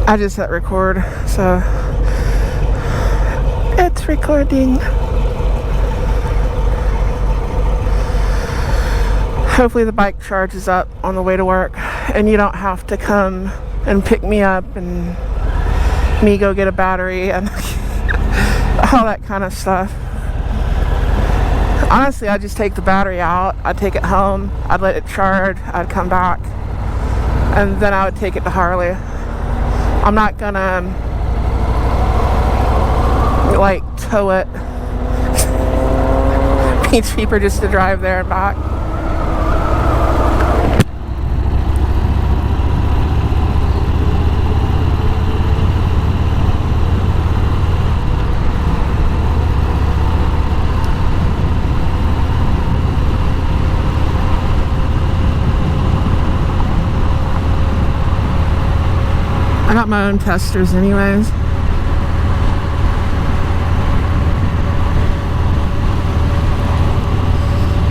I just hit record, so it's recording. Hopefully the bike charges up on the way to work and you don't have to come and pick me up and me go get a battery and all that kind of stuff. Honestly, I'd just take the battery out, I'd take it home, I'd let it charge, I'd come back, and then I would take it to Harley. I'm not gonna like tow it. Be cheaper just to drive there and back. I got my own testers anyways.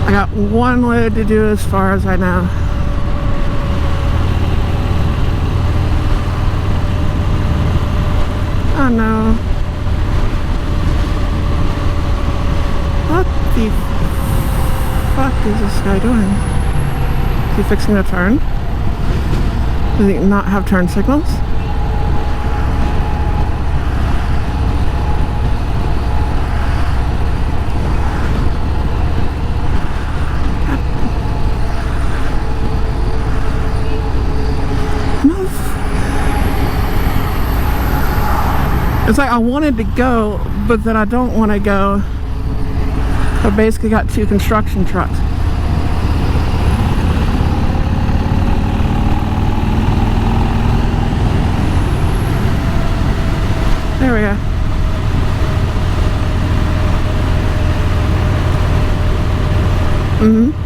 I got one load to do as far as I know. Oh no. What the fuck is this guy doing? Is he fixing a turn? Does he not have turn signals? It's like I wanted to go, but then I don't want to go. I basically got two construction trucks. There we go. Mm-hmm.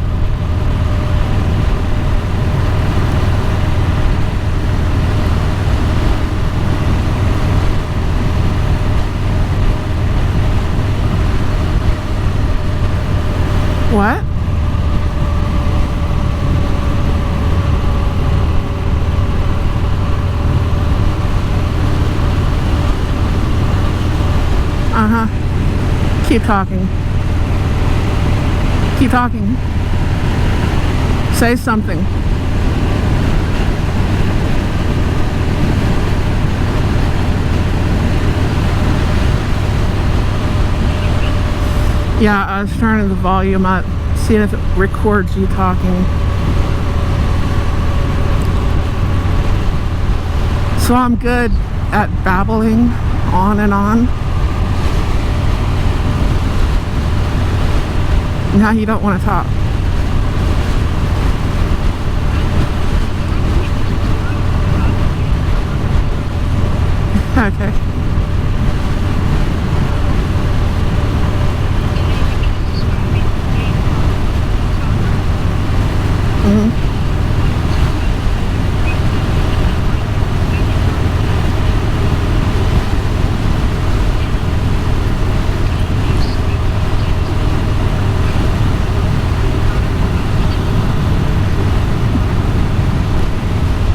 What? Uh-huh. Keep talking. Keep talking. Say something. Yeah, I was turning the volume up, seeing if it records you talking. So I'm good at babbling on and on. Now you don't want to talk. Okay. Mm-hmm.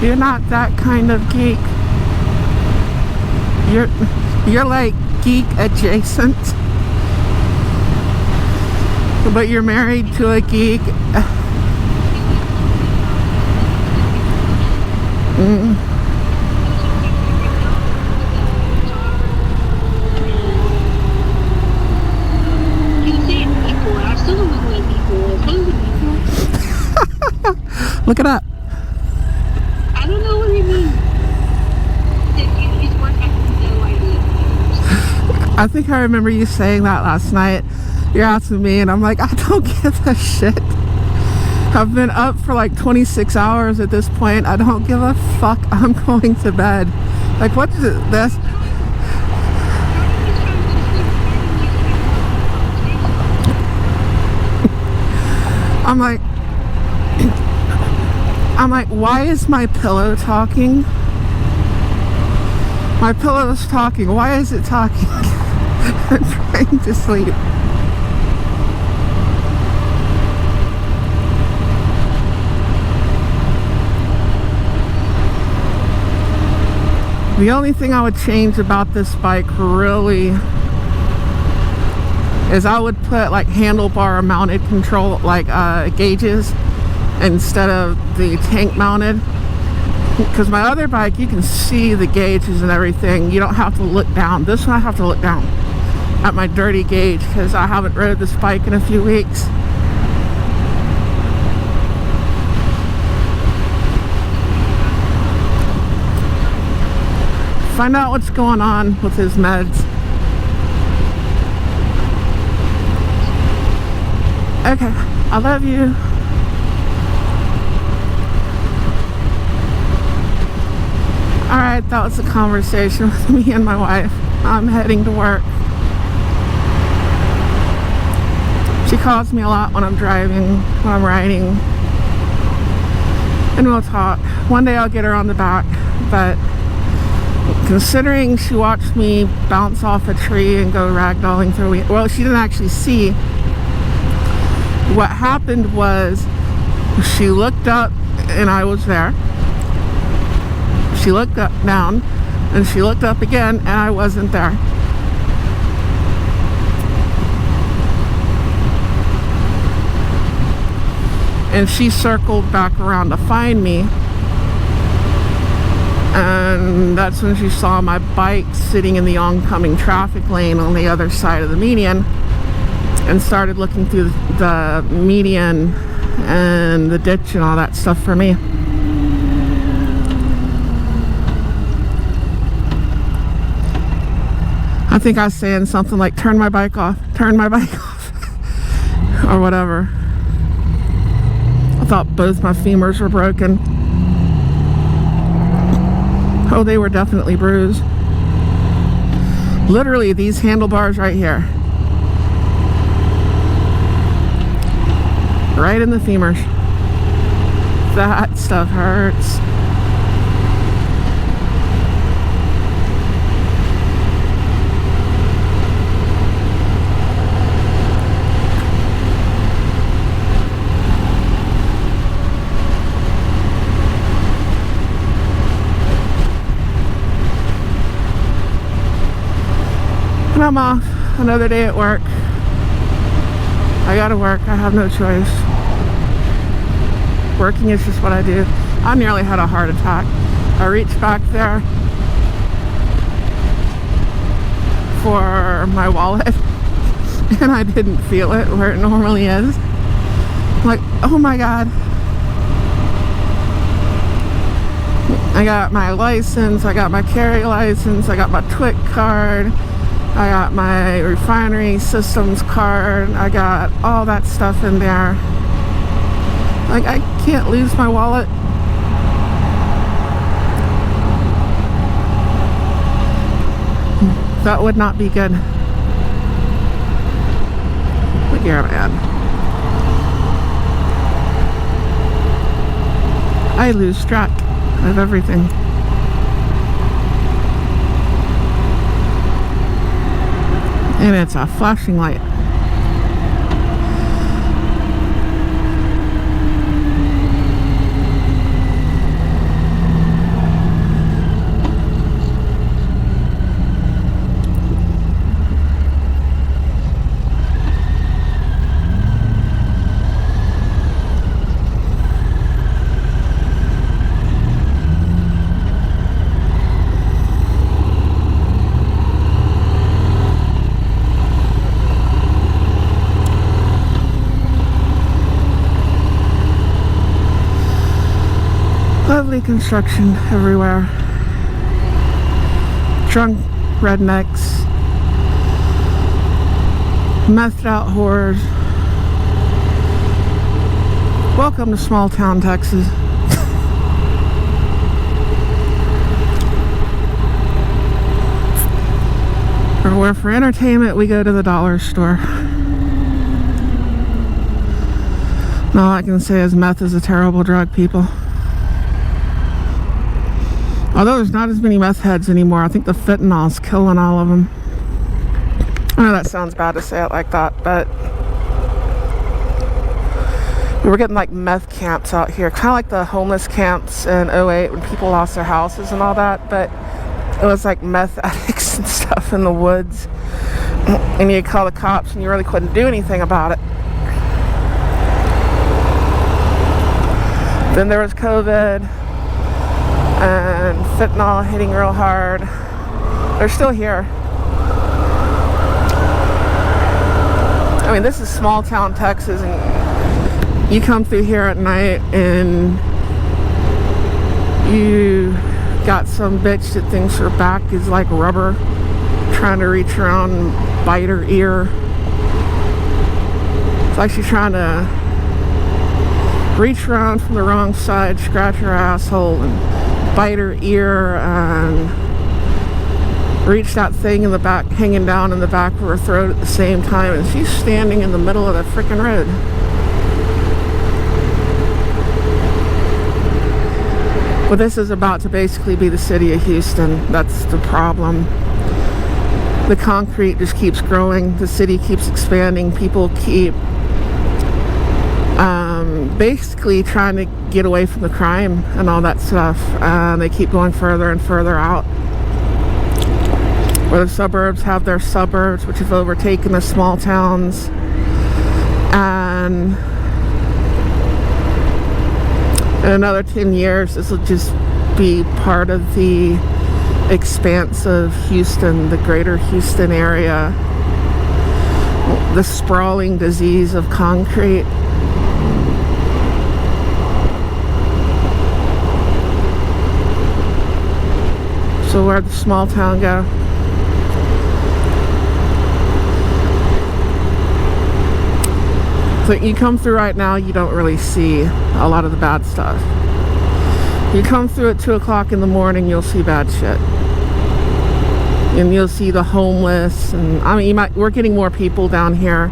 You're not that kind of geek. You're like geek adjacent, but you're married to a geek. Mm. Look it up. I don't know what it means. I think I remember you saying that last night. You're asking me, and I'm like, I don't give a shit. I've been up for like 26 hours at this point. I don't give a fuck. I'm going to bed. Like, what is this? I'm like, why is my pillow talking? My pillow is talking. Why is it talking? I'm trying to sleep. The only thing I would change about this bike really is I would put like handlebar mounted control, like gauges, instead of the tank mounted. Because my other bike, you can see the gauges and everything. You don't have to look down. This one I have to look down at my dirty gauge because I haven't rode this bike in a few weeks. Find out what's going on with his meds. Okay, I love you. Alright, that was a conversation with me and my wife. I'm heading to work. She calls me a lot when I'm driving, when I'm riding. And we'll talk. One day I'll get her on the back, but considering she watched me bounce off a tree and go ragdolling through it, well, she didn't actually see. What happened was she looked up and I was there. She looked up, down, and she looked up again and I wasn't there. And she circled back around to find me. And that's when she saw my bike sitting in the oncoming traffic lane on the other side of the median and started looking through the median and the ditch and all that stuff for me. I think I was saying something like, turn my bike off, or whatever. I thought both my femurs were broken. Oh, they were definitely bruised. Literally, these handlebars right here. Right in the femurs. That stuff hurts. And I'm off. Another day at work. I gotta work. I have no choice. Working is just what I do. I nearly had a heart attack. I reached back there for my wallet and I didn't feel it where it normally is. I'm like, oh my God. I got my license, I got my carry license, I got my TWIC card, I got my refinery systems card, I got all that stuff in there. Like, I can't lose my wallet. That would not be good. But you're man. I lose track of everything. And it's a flashing light. Lovely construction everywhere. Drunk rednecks. Methed out whores. Welcome to small town Texas. Or where for entertainment we go to the dollar store. And all I can say is meth is a terrible drug, people. Although there's not as many meth heads anymore, I think the fentanyl's killing all of them. I know that sounds bad to say it like that, but we were getting like meth camps out here, kind of like the homeless camps in '08 when people lost their houses and all that. But it was like meth addicts and stuff in the woods. And you'd call the cops and you really couldn't do anything about it. Then there was COVID and fentanyl hitting real hard. They're still here. I mean, this is small town Texas, and you come through here at night and you got some bitch that thinks her back is like rubber, trying to reach around and bite her ear. It's like she's trying to reach around from the wrong side, scratch her asshole, and bite her ear, and reach that thing in the back, hanging down in the back of her throat at the same time, and she's standing in the middle of the frickin' road. Well, this is about to basically be the city of Houston. That's the problem. The concrete just keeps growing. The city keeps expanding. People keep basically trying to get away from the crime and all that stuff. They keep going further and further out. Where the suburbs have their suburbs, which have overtaken the small towns. And in another 10 years, this will just be part of the expanse of Houston, the greater Houston area. The sprawling disease of concrete. So where'd the small town go? So you come through right now, you don't really see a lot of the bad stuff. You come through at 2 o'clock in the morning, you'll see bad shit. And you'll see the homeless, and I mean, we're getting more people down here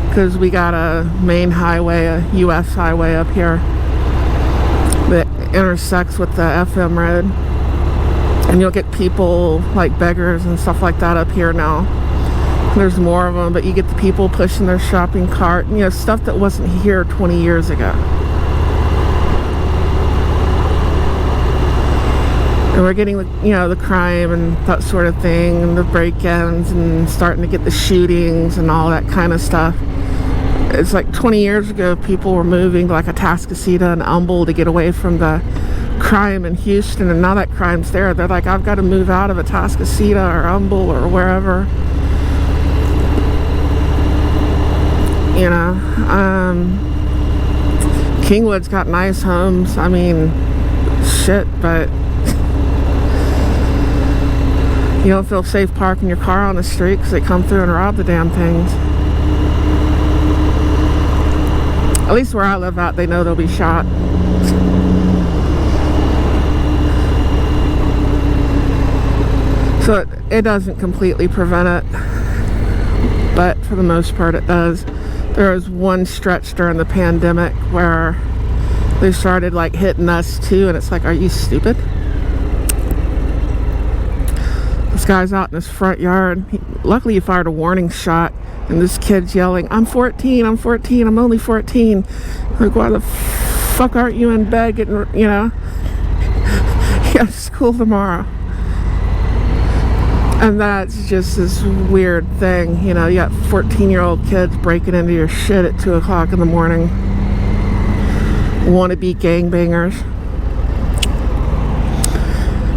because we got a main highway, a US highway up here that intersects with the FM road. And you'll get people like beggars and stuff like that up here now. There's more of them, but you get the people pushing their shopping cart, you know, stuff that wasn't here 20 years ago. And we're getting, you know, the crime and that sort of thing, and the break-ins, and starting to get the shootings and all that kind of stuff. It's like 20 years ago, people were moving to like Atascocita and Humble to get away from the crime in Houston, and now that crime's there. They're like, I've got to move out of Atascocita or Humble or wherever. You know, Kingwood's got nice homes. I mean, shit, but you don't feel safe parking your car on the street because they come through and rob the damn things. At least where I live at, they know they'll be shot. So it doesn't completely prevent it, but for the most part it does. There was one stretch during the pandemic where they started like hitting us too, and it's like, are you stupid? This guy's out in his front yard. Luckily he fired a warning shot, and this kid's yelling, I'm 14, I'm 14, I'm only 14. Like, why the fuck aren't you in bed getting, you know, you got school tomorrow? And that's just this weird thing, you know, you got 14-year-old kids breaking into your shit at 2 o'clock in the morning. Wannabe gangbangers.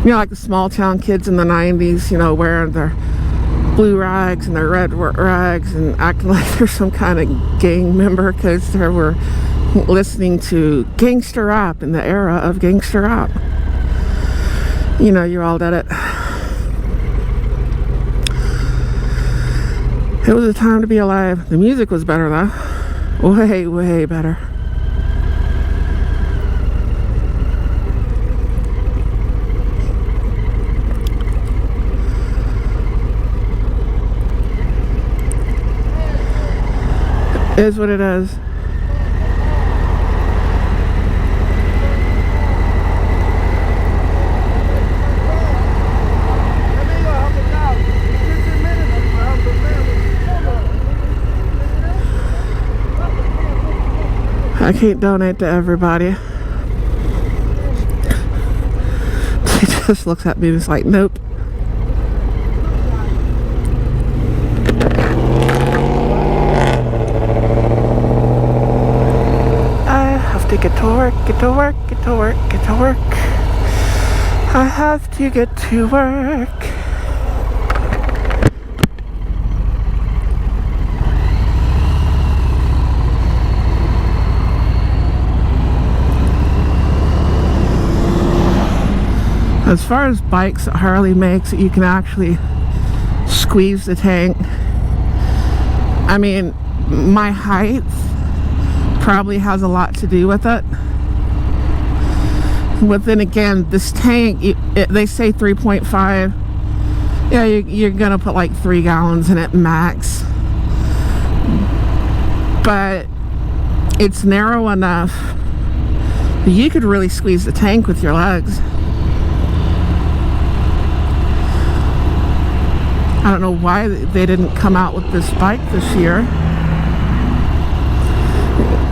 You know, like the small town kids in the 90s, you know, wearing their blue rags and their red rags and acting like they're some kind of gang member because they were listening to gangster rap in the era of gangster rap. You know, you all did it. It was a time to be alive. The music was better though. Way, way better. It is what it is. I can't donate to everybody. He just looks at me and is like, nope. to get to work, get to work, get to work, get to work. I have to get to work. As far as bikes that Harley makes, you can actually squeeze the tank. I mean, my height probably has a lot to do with it. But then again, this tank, they say 3.5. Yeah, you're gonna put like 3 gallons in it max. But it's narrow enough that you could really squeeze the tank with your legs. I don't know why they didn't come out with this bike this year.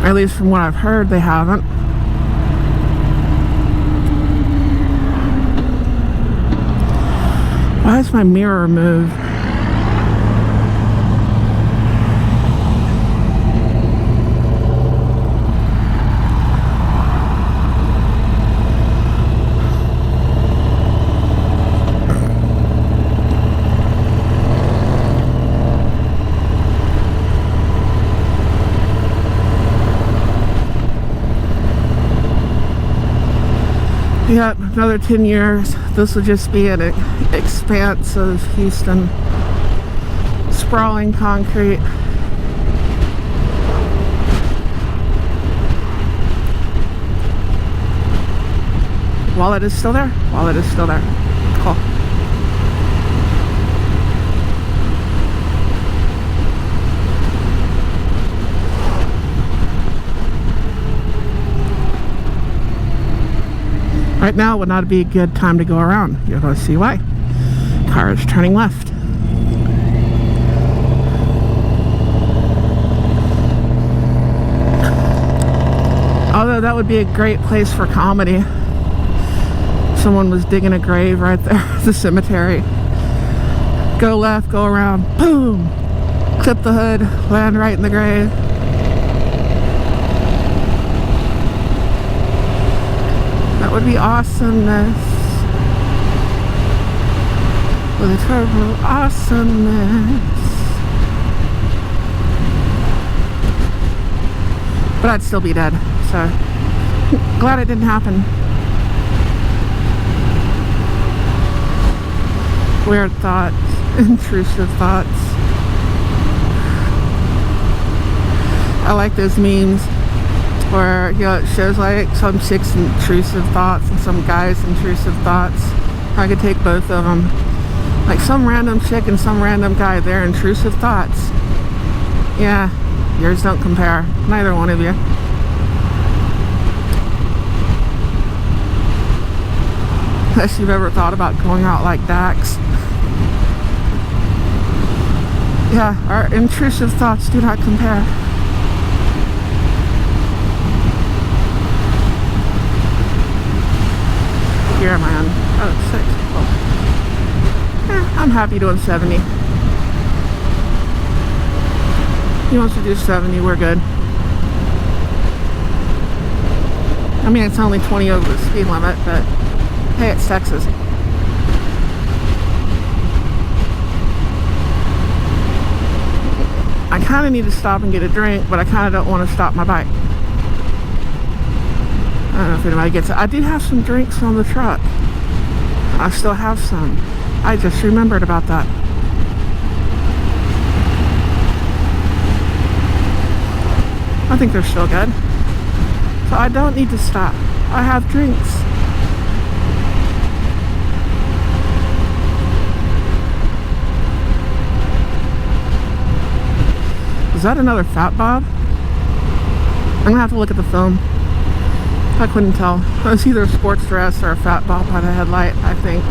At least from what I've heard, they haven't. Why does my mirror move? Yep, another 10 years, this will just be an expanse of Houston. Sprawling concrete. Wallet is still there? Wallet is still there. Cool. Right now would not be a good time to go around. You're going to see why. Car is turning left. Although that would be a great place for comedy. Someone was digging a grave right there at the cemetery. Go left, go around, boom! Clip the hood, land right in the grave. That would be awesomeness. With a turbo awesomeness. But I'd still be dead, so glad it didn't happen. Weird thoughts, intrusive thoughts. I like those memes where, you know, it shows like some chick's intrusive thoughts and some guy's intrusive thoughts. I could take both of them. Like some random chick and some random guy, their intrusive thoughts. Yeah, yours don't compare. Neither one of you. Unless you've ever thought about going out like Dax. Yeah, our intrusive thoughts do not compare. Here am I on? Oh, 6. Oh. Yeah, I'm happy doing 70. He wants to do 70, we're good. I mean, it's only 20 over the speed limit, but hey, it's Texas. I kind of need to stop and get a drink, but I kind of don't want to stop my bike. I don't know if anybody gets it. I do have some drinks on the truck. I still have some. I just remembered about that. I think they're still good. So I don't need to stop. I have drinks. Is that another Fat Bob? I'm gonna have to look at the film. I couldn't tell. It was either a sports dress or a Fat Bob by the headlight, I think.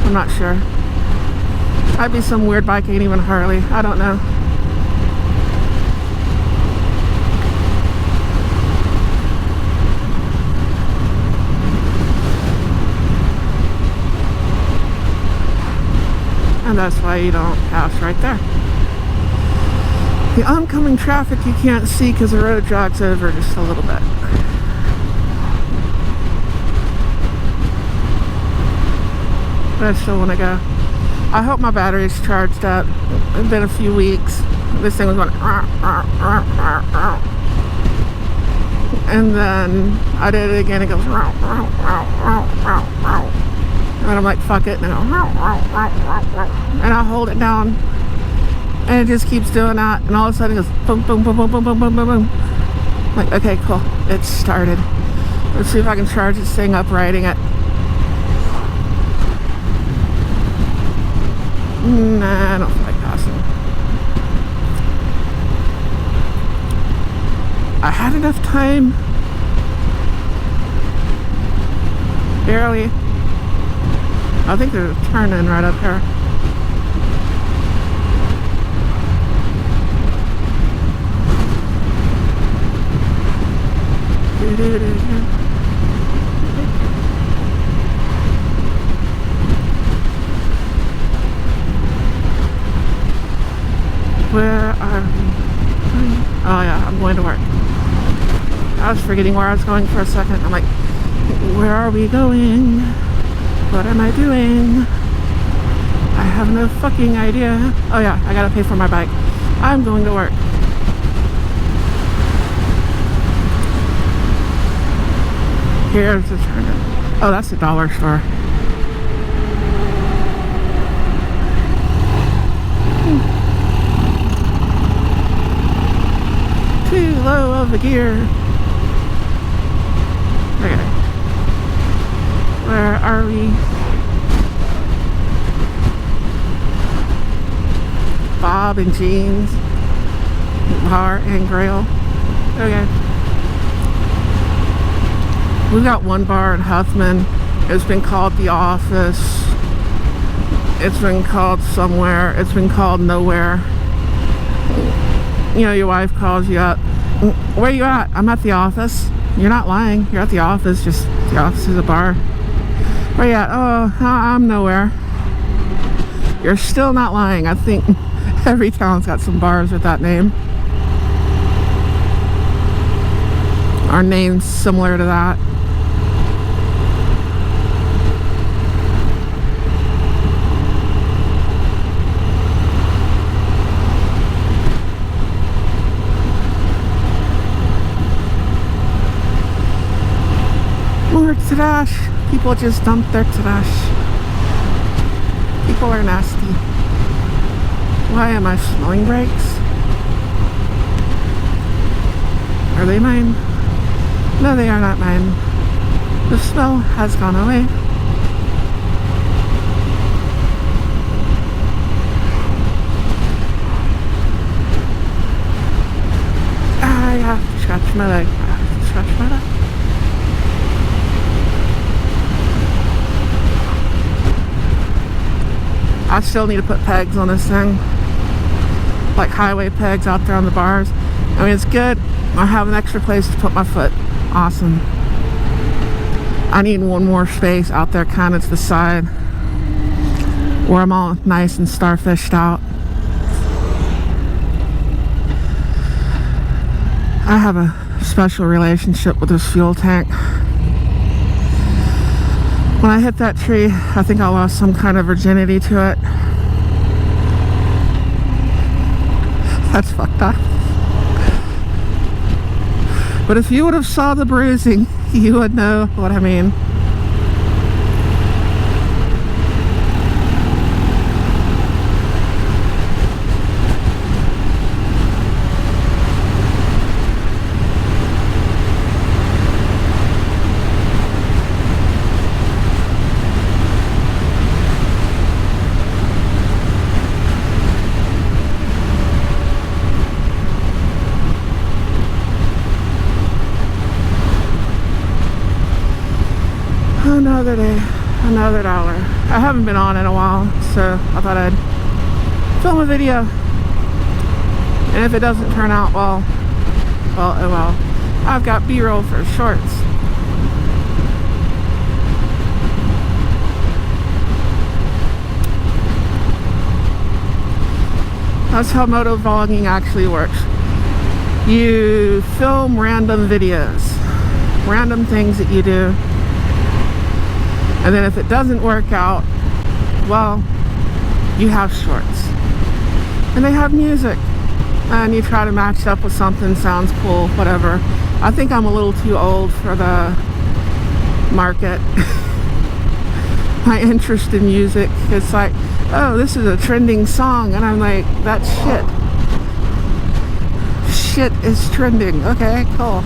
I'm not sure. Might be some weird bike, ain't even Harley. I don't know. And that's why you don't pass right there. The oncoming traffic you can't see because the road jogs over just a little bit. but I still want to go. I hope my battery's charged up. It's been a few weeks. This thing was going and then I did it again. It goes and I'm like, fuck it, and I hold it down and it just keeps doing that, and all of a sudden it goes boom boom boom boom boom boom boom boom boom. I'm like, okay, cool, it's started. Let's see if I can charge this thing up riding it. Nah, I don't feel like passing. I had enough time. Barely. I think there's a turn in right up here. Where are we? Oh yeah, I'm going to work. I was forgetting where I was going for a second. I'm like, where are we going? What am I doing? I have no fucking idea. Oh yeah, I gotta pay for my bike. I'm going to work. Here's the turn. Oh, that's the dollar store. Too low of a gear. Okay. Where are we? Bob and Jeans. Bar and Grill. Okay. We've got one bar in Huffman. It's been called The Office. It's been called somewhere. It's been called nowhere. You know, your wife calls you up. Where you at? I'm at the office. You're not lying. You're at the office. Just the office is a bar. Where you at? Oh, I'm nowhere. You're still not lying. I think every town's got some bars with that name. Our name's similar to that. More trash. People just dump their trash. People are nasty. Why am I smelling brakes? Are they mine? No, they are not mine. The smell has gone away. I have to scratch my leg. I have to scratch my leg. I still need to put pegs on this thing, like highway pegs out there on the bars. I mean, it's good. I have an extra place to put my foot. Awesome. I need one more space out there kind of to the side where I'm all nice and starfished out. I have a special relationship with this fuel tank. When I hit that tree, I think I lost some kind of virginity to it. That's fucked up. But if you would have saw the bruising, you would know what I mean. Another day, another dollar. I haven't been on in a while, so I thought I'd film a video. And if it doesn't turn out well, oh well. I've got B-roll for shorts. That's how moto vlogging actually works. You film random videos, random things that you do. And then if it doesn't work out, well, you have shorts. And they have music. And you try to match it up with something, sounds cool, whatever. I think I'm a little too old for the market. My interest in music, it's like, oh, this is a trending song, and I'm like, that's shit is trending. Okay, cool.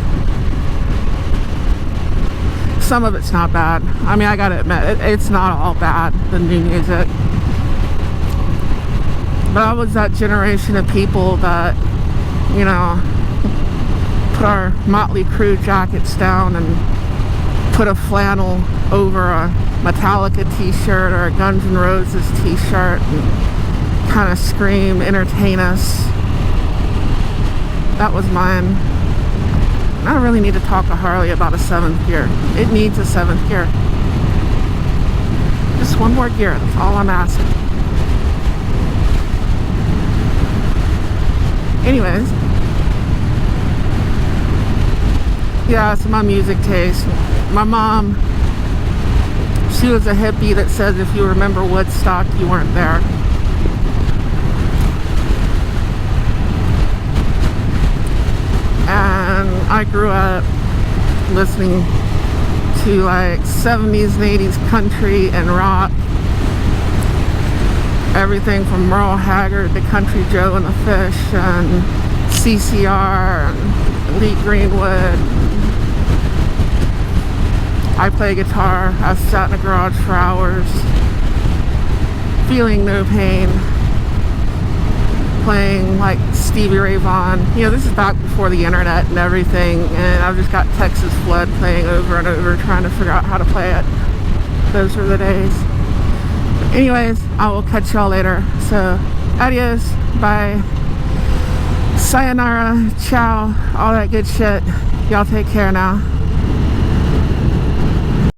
Some of it's not bad. I mean, I gotta admit, it's not all bad, the new music. But I was that generation of people that, you know, put our Motley Crue jackets down and put a flannel over a Metallica t-shirt or a Guns N' Roses t-shirt and kind of scream, entertain us. That was mine. I don't really need to talk to Harley about a 7th gear. It needs a 7th gear. Just one more gear, that's all I'm asking. Anyways, yeah, so my music taste. My mom, she was a hippie that says if you remember Woodstock, you weren't there. And I grew up listening to like 70s and 80s country and rock. Everything from Merle Haggard to Country Joe and the Fish and CCR and Lee Greenwood. I play guitar. I've sat in a garage for hours, feeling no pain, playing like Stevie Ray Vaughan. You know, this is back before the internet and everything, and I've just got Texas Flood playing over and over, trying to figure out how to play it. Those were the days. Anyways, I will catch y'all later. So, adios, bye, sayonara, ciao, all that good shit. Y'all take care now.